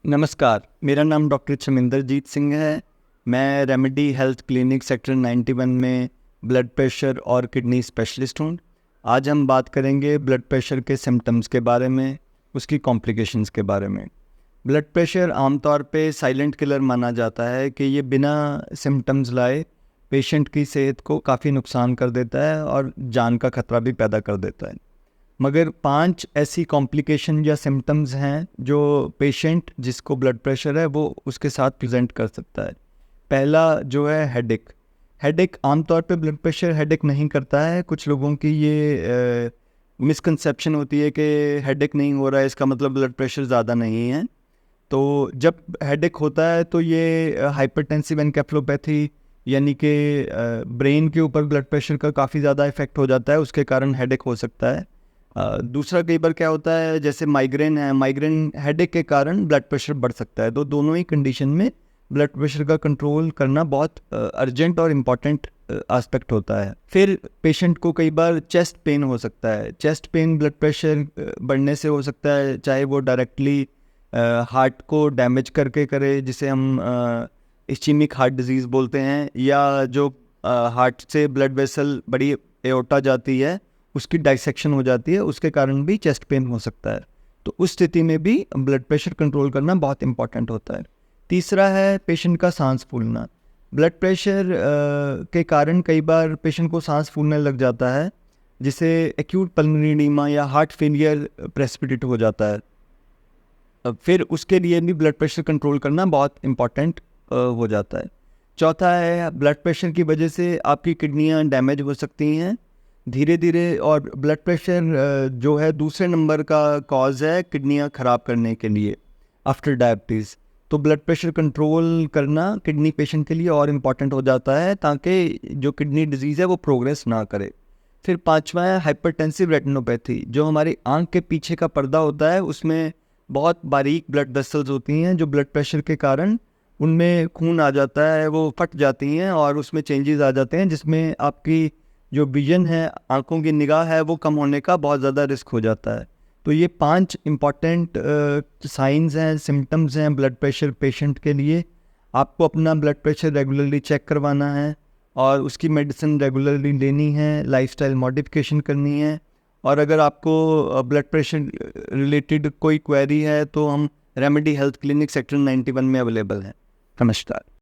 नमस्कार, मेरा नाम डॉक्टर छमिंदरजीत सिंह है। मैं रेमेडी हेल्थ क्लिनिक सेक्टर 91 में ब्लड प्रेशर और किडनी स्पेशलिस्ट हूँ। आज हम बात करेंगे ब्लड प्रेशर के सिम्टम्स के बारे में, उसकी कॉम्प्लिकेशंस के बारे में। ब्लड प्रेशर आमतौर पे साइलेंट किलर माना जाता है कि ये बिना सिम्टम्स लाए पेशेंट की सेहत को काफ़ी नुकसान कर देता है और जान का खतरा भी पैदा कर देता है। मगर 5 ऐसी कॉम्प्लिकेशन या सिम्टम्स हैं जो पेशेंट जिसको ब्लड प्रेशर है वो उसके साथ प्रेजेंट कर सकता है। पहला जो है हेडेक। हेडेक आमतौर पे ब्लड प्रेशर हेडेक नहीं करता है। कुछ लोगों की ये मिसकंसेप्शन होती है कि हेडेक नहीं हो रहा है इसका मतलब ब्लड प्रेशर ज़्यादा नहीं है। तो जब हेडेक होता है तो ये हाइपरटेंसिव एनकेफेलोपैथी यानी कि ब्रेन के ऊपर ब्लड प्रेशर का काफ़ी ज़्यादा इफेक्ट हो जाता है, उसके कारण हेडेक हो सकता है। दूसरा कई बार क्या होता है, जैसे माइग्रेन है, माइग्रेन हेडेक के कारण ब्लड प्रेशर बढ़ सकता है। तो दोनों ही कंडीशन में ब्लड प्रेशर का कंट्रोल करना बहुत अर्जेंट और इम्पॉर्टेंट एस्पेक्ट होता है। फिर पेशेंट को कई बार चेस्ट पेन हो सकता है। चेस्ट पेन ब्लड प्रेशर बढ़ने से हो सकता है, चाहे वो डायरेक्टली हार्ट को डैमेज करके करे, जिसे हम इस्चीमिक हार्ट डिजीज़ बोलते हैं, या जो हार्ट से ब्लड वेसल बड़ी एओर्टा जाती है उसकी डाइसेक्शन हो जाती है, उसके कारण भी चेस्ट पेन हो सकता है। तो उस स्थिति में भी ब्लड प्रेशर कंट्रोल करना बहुत इंपॉर्टेंट होता है। तीसरा है पेशेंट का सांस फूलना। ब्लड प्रेशर के कारण कई बार पेशेंट को सांस फूलने लग जाता है, जिसे एक्यूट पल्मोनरी एडीमा या हार्ट फेलियर प्रेसिपिटेट हो जाता है। फिर उसके लिए भी ब्लड प्रेशर कंट्रोल करना बहुत इम्पॉर्टेंट हो जाता है। चौथा है ब्लड प्रेशर की वजह से आपकी किडनियां डैमेज हो सकती हैं धीरे धीरे। और ब्लड प्रेशर जो है दूसरे नंबर का कॉज है किडनियां ख़राब करने के लिए आफ्टर डायबिटीज़। तो ब्लड प्रेशर कंट्रोल करना किडनी पेशेंट के लिए और इम्पॉर्टेंट हो जाता है ताकि जो किडनी डिजीज़ है वो प्रोग्रेस ना करे। फिर पांचवा है हाइपरटेंसिव रेटिनोपैथी। जो हमारी आंख के पीछे का पर्दा होता है उसमें बहुत बारीक ब्लड वेसल्स होती हैं, जो ब्लड प्रेशर के कारण उनमें खून आ जाता है, वो फट जाती हैं और उसमें चेंजेस आ जाते हैं, जिसमें आपकी जो विजन है, आंखों की निगाह है, वो कम होने का बहुत ज़्यादा रिस्क हो जाता है। तो ये 5 इम्पॉर्टेंट साइंस हैं, सिम्टम्स हैं ब्लड प्रेशर पेशेंट के लिए। आपको अपना ब्लड प्रेशर रेगुलरली चेक करवाना है और उसकी मेडिसिन रेगुलरली लेनी है, लाइफस्टाइल मॉडिफिकेशन करनी है। और अगर आपको ब्लड प्रेशर रिलेटेड कोई क्वेरी है तो हम रेमेडी हेल्थ क्लिनिक सेक्टर 91 में अवेलेबल हैं। नमस्कार।